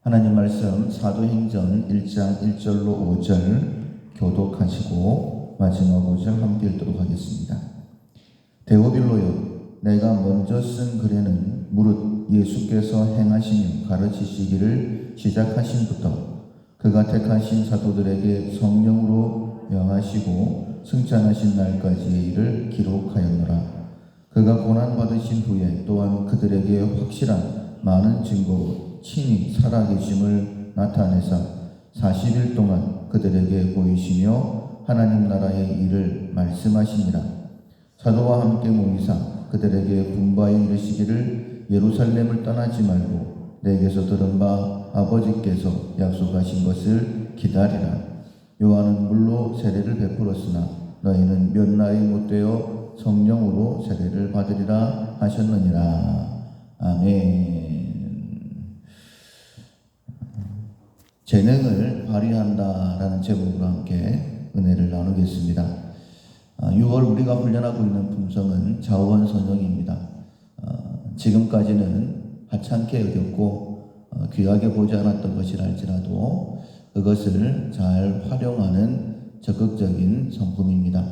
하나님 말씀 사도행전 1장 1절로 5절 교독하시고 마지막 5절 함께 읽도록 하겠습니다. 데오빌로여, 내가 먼저 쓴 글에는 무릇 예수께서 행하시며 가르치시기를 시작하신부터 그가 택하신 사도들에게 성령으로 명하시고 승천하신 날까지의 일을 기록하였노라. 그가 고난받으신 후에 또한 그들에게 확실한 많은 증거로 친히 살아계심을 나타내사 40일 동안 그들에게 보이시며 하나님 나라의 일을 말씀하시니라. 사도와 함께 모이사 그들에게 분바에 이르시기를 예루살렘을 떠나지 말고 내게서 들은 바 아버지께서 약속하신 것을 기다리라. 요한은 물로 세례를 베풀었으나 너희는 몇 날이 못되어 성령으로 세례를 받으리라 하셨느니라. 아멘. 재능을 발휘한다라는 제목으로 함께 은혜를 나누겠습니다. 6월 우리가 훈련하고 있는 품성은 자원선영입니다. 지금까지는 하찮게 여겼고 귀하게 보지 않았던 것이라 할지라도 그것을 잘 활용하는 적극적인 성품입니다.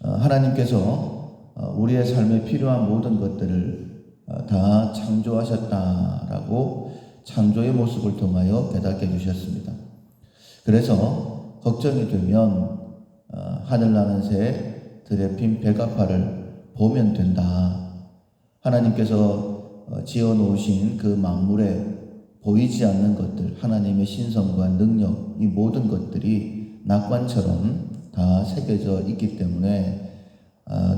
하나님께서 우리의 삶에 필요한 모든 것들을 다 창조하셨다라고 창조의 모습을 통하여 깨닫게 해주셨습니다. 그래서 걱정이 되면 하늘나는 새 드레핀 백합화를 보면 된다. 하나님께서 지어놓으신 그 만물에 보이지 않는 것들, 하나님의 신성과 능력, 이 모든 것들이 낙관처럼 다 새겨져 있기 때문에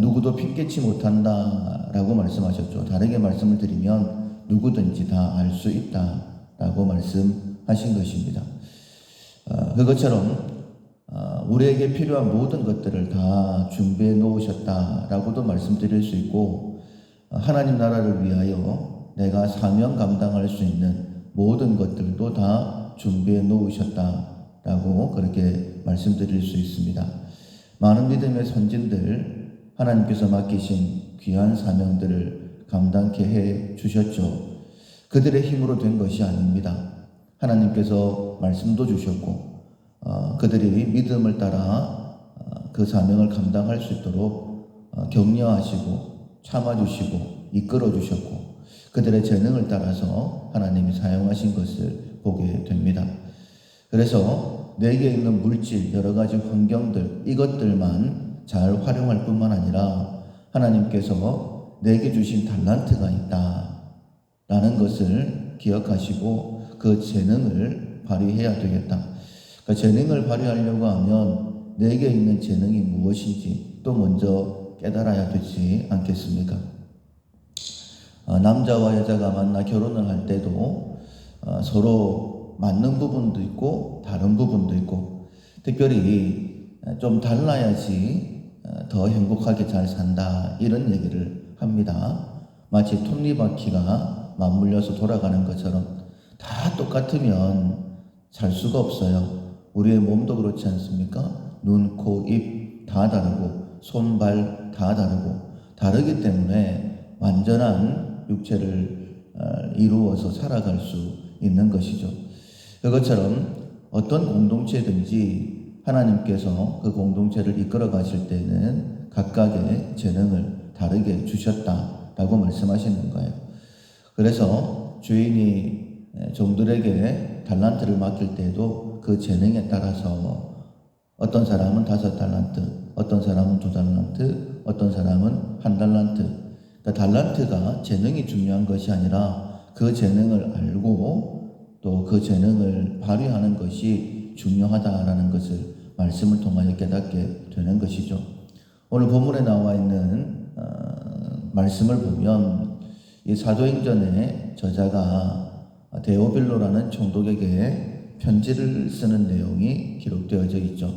누구도 핑계치 못한다라고 말씀하셨죠. 다르게 말씀을 드리면 누구든지 다 알 수 있다라고 말씀하신 것입니다. 그것처럼 우리에게 필요한 모든 것들을 다 준비해 놓으셨다라고도 말씀드릴 수 있고, 하나님 나라를 위하여 내가 사명 감당할 수 있는 모든 것들도 다 준비해 놓으셨다라고 그렇게 말씀드릴 수 있습니다. 많은 믿음의 선진들, 하나님께서 맡기신 귀한 사명들을 감당케 해 주셨죠. 그들의 힘으로 된 것이 아닙니다. 하나님께서 말씀도 주셨고 그들이 믿음을 따라 그 사명을 감당할 수 있도록 격려하시고 참아주시고 이끌어주셨고 그들의 재능을 따라서 하나님이 사용하신 것을 보게 됩니다. 그래서 내게 있는 물질, 여러 가지 환경들, 이것들만 잘 활용할 뿐만 아니라 하나님께서 내게 주신 달란트가 있다라는 것을 기억하시고 그 재능을 발휘해야 되겠다. 그 재능을 발휘하려고 하면 내게 있는 재능이 무엇인지 또 먼저 깨달아야 되지 않겠습니까? 남자와 여자가 만나 결혼을 할 때도 서로 맞는 부분도 있고 다른 부분도 있고 특별히 좀 달라야지 더 행복하게 잘 산다 이런 얘기를 합니다. 마치 톱니바퀴가 맞물려서 돌아가는 것처럼 다 똑같으면 살 수가 없어요. 우리의 몸도 그렇지 않습니까? 눈, 코, 입 다 다르고 손, 발 다 다르고 다르기 때문에 완전한 육체를 이루어서 살아갈 수 있는 것이죠. 그것처럼 어떤 공동체든지 하나님께서 그 공동체를 이끌어 가실 때는 각각의 재능을 다르게 주셨다라고 말씀하시는 거예요. 그래서 주인이 종들에게 달란트를 맡길 때도 그 재능에 따라서 어떤 사람은 5달란트, 어떤 사람은 2달란트, 어떤 사람은 1달란트. 그러니까 달란트가 재능이 중요한 것이 아니라 그 재능을 알고 또 그 재능을 발휘하는 것이 중요하다라는 것을 말씀을 통하여 깨닫게 되는 것이죠. 오늘 본문에 나와 있는 말씀을 보면 이 사도행전의 저자가 데오빌로라는 총독에게 편지를 쓰는 내용이 기록되어져 있죠.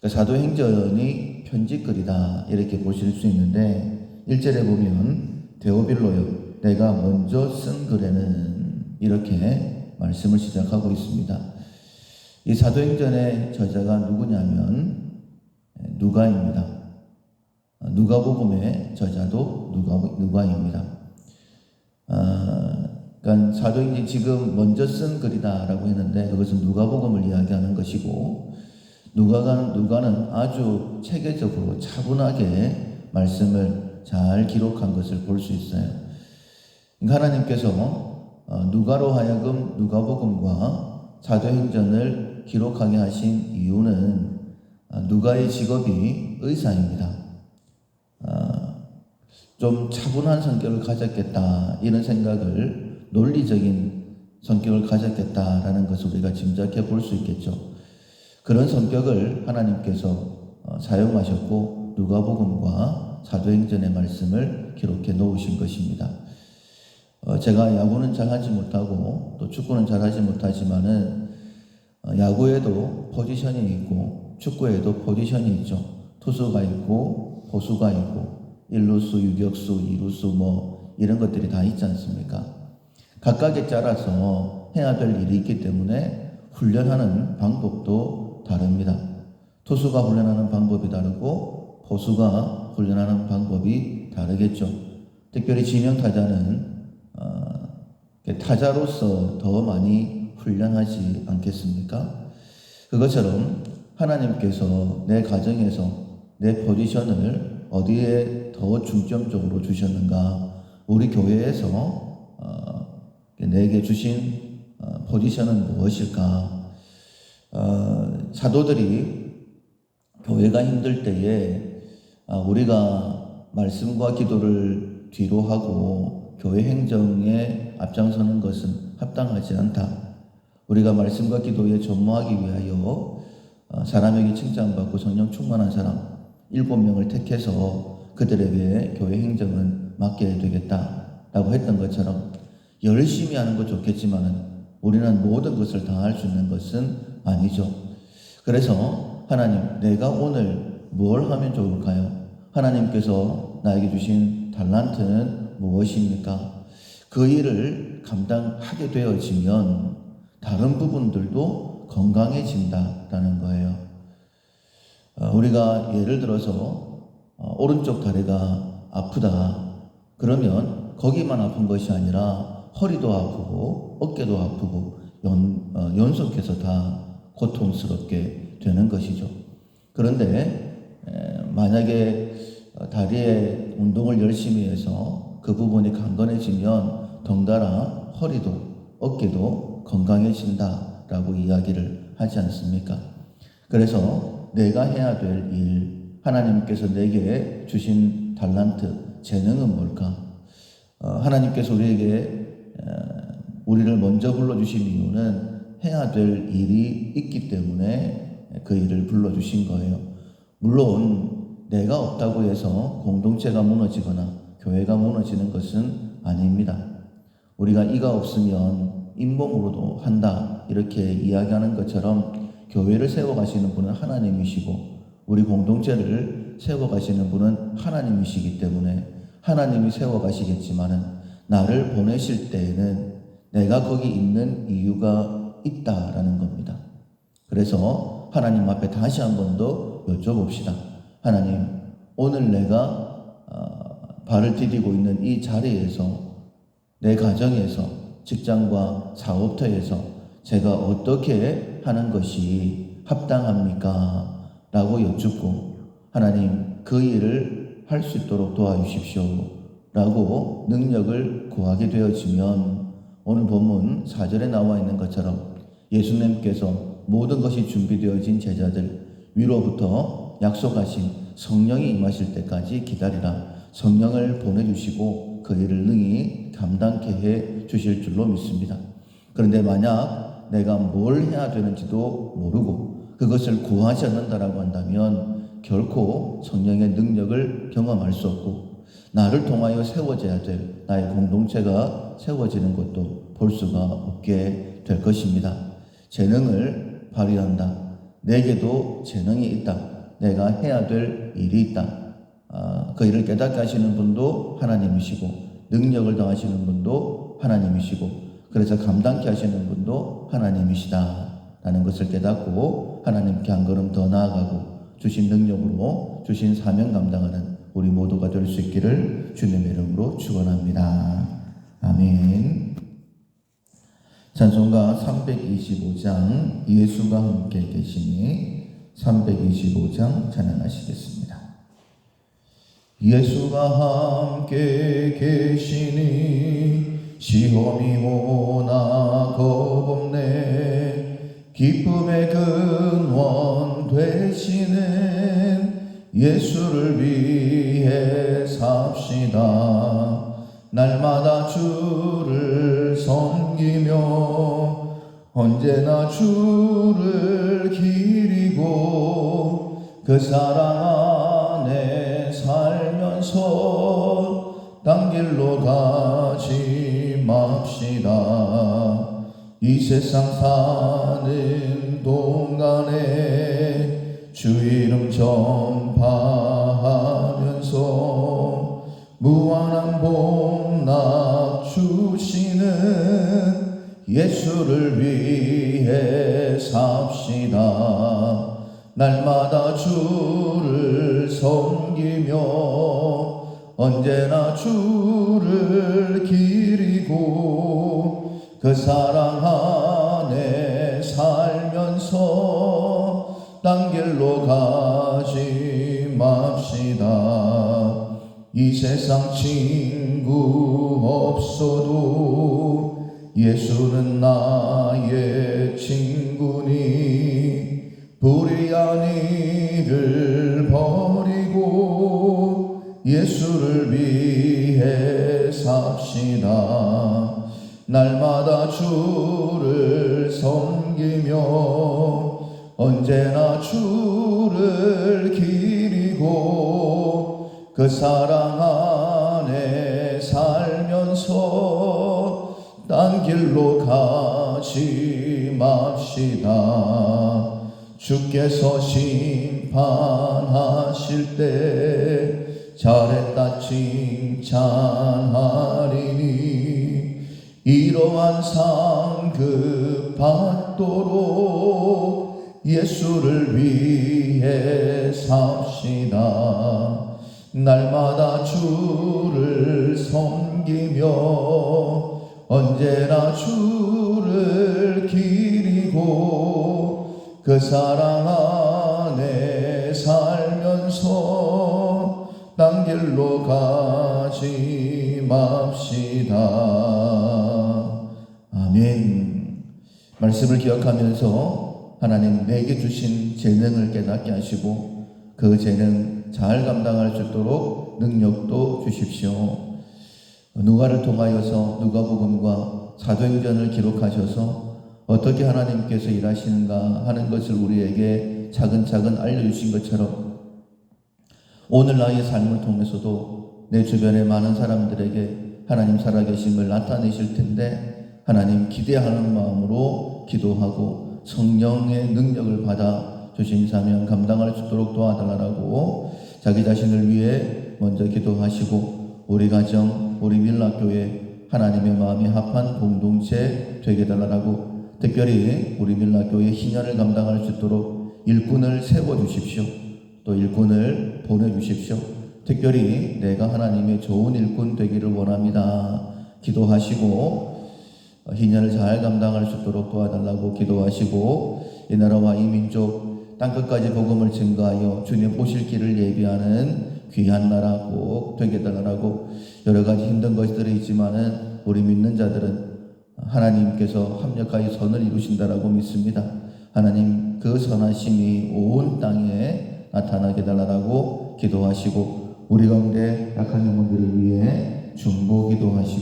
그러니까 사도행전이 편지글이다 이렇게 보실 수 있는데 1절에 보면 데오빌로여, 내가 먼저 쓴 글에는 이렇게 말씀을 시작하고 있습니다. 이 사도행전의 저자가 누구냐면 누가입니다. 누가복음의 저자도 누가입니다. 그러니까 사도행전이 지금 먼저 쓴 글이다라고 했는데 그것은 누가복음을 이야기하는 것이고 누가는 아주 체계적으로 차분하게 말씀을 잘 기록한 것을 볼 수 있어요. 그러니까 하나님께서 누가로 하여금 누가복음과 사도행전을 기록하게 하신 이유는 누가의 직업이 의사입니다. 좀 차분한 성격을 가졌겠다 이런 생각을 논리적인 성격을 가졌겠다라는 것을 우리가 짐작해 볼 수 있겠죠. 그런 성격을 하나님께서 사용하셨고 누가복음과 사도행전의 말씀을 기록해 놓으신 것입니다. 제가 야구는 잘하지 못하고 또 축구는 잘하지 못하지만은 야구에도 포지션이 있고 축구에도 포지션이 있죠. 투수가 있고 포수가 있고 1루수, 유격수, 2루수 뭐 이런 것들이 다 있지 않습니까? 각각에 따라서 해야 될 일이 있기 때문에 훈련하는 방법도 다릅니다. 투수가 훈련하는 방법이 다르고 포수가 훈련하는 방법이 다르겠죠. 특별히 지명타자는 타자로서 더 많이 훈련하지 않겠습니까? 그것처럼 하나님께서 내 가정에서 내 포지션을 어디에 더 중점적으로 주셨는가? 우리 교회에서 내게 주신 포지션은 무엇일까? 사도들이 교회가 힘들 때에 우리가 말씀과 기도를 뒤로 하고 교회 행정에 앞장서는 것은 합당하지 않다. 우리가 말씀과 기도에 전무하기 위하여 사람에게 칭찬받고 성령 충만한 사람 7명을 택해서 그들에게 교회 행정은 맡겨야 되겠다라고 했던 것처럼 열심히 하는 것 좋겠지만 우리는 모든 것을 다 할 수 있는 것은 아니죠. 그래서 하나님, 내가 오늘 뭘 하면 좋을까요? 하나님께서 나에게 주신 달란트는 무엇입니까? 그 일을 감당하게 되어지면 다른 부분들도 건강해진다라는 거예요. 우리가 예를 들어서 오른쪽 다리가 아프다. 그러면 거기만 아픈 것이 아니라 허리도 아프고 어깨도 아프고 연속해서 다 고통스럽게 되는 것이죠. 그런데 만약에 다리에 운동을 열심히 해서 그 부분이 강건해지면 덩달아 허리도 어깨도 건강해진다라고 이야기를 하지 않습니까? 그래서 내가 해야 될 일, 하나님께서 내게 주신 달란트, 재능은 뭘까? 하나님께서 우리를 먼저 불러주신 이유는 해야 될 일이 있기 때문에 그 일을 불러주신 거예요. 물론 내가 없다고 해서 공동체가 무너지거나 교회가 무너지는 것은 아닙니다. 우리가 이가 없으면 잇몸으로도 한다 이렇게 이야기하는 것처럼 교회를 세워가시는 분은 하나님이시고 우리 공동체를 세워가시는 분은 하나님이시기 때문에 하나님이 세워가시겠지만은 나를 보내실 때에는 내가 거기 있는 이유가 있다라는 겁니다. 그래서 하나님 앞에 다시 한 번 더 여쭤봅시다. 하나님, 오늘 내가 발을 디디고 있는 이 자리에서 내 가정에서 직장과 사업터에서 제가 어떻게 하는 것이 합당합니까? 라고 여쭙고 하나님 그 일을 할 수 있도록 도와주십시오 라고 능력을 구하게 되어지면 오늘 본문 4절에 나와 있는 것처럼 예수님께서 모든 것이 준비되어진 제자들 위로부터 약속하신 성령이 임하실 때까지 기다리라. 성령을 보내주시고 그 일을 능히 감당케 해 주실 줄로 믿습니다. 그런데 만약 내가 뭘 해야 되는지도 모르고 그것을 구하지 않는다라고 한다면 결코 성령의 능력을 경험할 수 없고 나를 통하여 세워져야 될 나의 공동체가 세워지는 것도 볼 수가 없게 될 것입니다. 재능을 발휘한다. 내게도 재능이 있다. 내가 해야 될 일이 있다. 그 일을 깨닫게 하시는 분도 하나님이시고 능력을 더하시는 분도 하나님이시고 그래서 감당케 하시는 분도 하나님이시다라는 것을 깨닫고 하나님께 한 걸음 더 나아가고 주신 능력으로 주신 사명 감당하는 우리 모두가 될 수 있기를 주님의 이름으로 축원합니다. 아멘. 찬송가 325장 예수가 함께 계시니 325장 찬양하시겠습니다. 예수가 함께 계시니 시험이 오나 겁없네. 기쁨의 근원 되시는 예수를 위해 삽시다. 날마다 주를 섬기며 언제나 주를 기리고 그 사랑 안에 살면서 딴 길로 가지 맙시다. 이 세상 사는 동안에 주 이름 전파하면서 무한한 복락 주시는 예수를 위해 삽시다. 날마다 주를 섬기며 언제나 주를 기리고 그 사랑 안에 살면서 딴 길로 가지 맙시다. 이 세상 친구 없어도 예수는 나의 친구니 불의한 일을 버리고 예수를 위해 삽시다. 날마다 주를 섬기며 언제나 주를 기리고 그 사랑 안에 살면서 딴 길로 가지 맙시다. 주께서 심판하실 때 잘했다 칭찬하리니 이러한 상급 받도록 예수를 위해 삽시다. 날마다 주를 섬기며 언제나 주를 기리고 그 사랑 안에 살면서 딴 길로 가지 맙시다. 아멘. 말씀을 기억하면서 하나님 내게 주신 재능을 깨닫게 하시고 그 재능 잘 감당할 수 있도록 능력도 주십시오. 누가를 통하여서 누가복음과 사도행전을 기록하셔서 어떻게 하나님께서 일하시는가 하는 것을 우리에게 차근차근 알려주신 것처럼 오늘 나의 삶을 통해서도 내 주변의 많은 사람들에게 하나님 살아계심을 나타내실 텐데 하나님 기대하는 마음으로 기도하고 성령의 능력을 받아 주신 사명 감당할 수 있도록 도와달라고 자기 자신을 위해 먼저 기도하시고 우리 가정, 우리 밀락교회 하나님의 마음이 합한 공동체 되게 달라고 특별히 우리 밀락교회 희년을 감당할 수 있도록 일꾼을 세워주십시오. 또 일꾼을 보내주십시오. 특별히 내가 하나님의 좋은 일꾼 되기를 원합니다. 기도하시고 희년을 잘 감당할 수 있도록 도와달라고 기도하시고 이 나라와 이 민족 땅끝까지 복음을 증거하여 주님 오실 길을 예비하는 귀한 나라 꼭 되게 달라고 여러 가지 힘든 것들이 있지만은 우리 믿는 자들은 하나님께서 합력하여 선을 이루신다라고 믿습니다. 하나님 그 선하심이 온 땅에 나타나게 달라고 기도하시고 우리 가운데 약한 영혼들을 위해 중보 기도하시고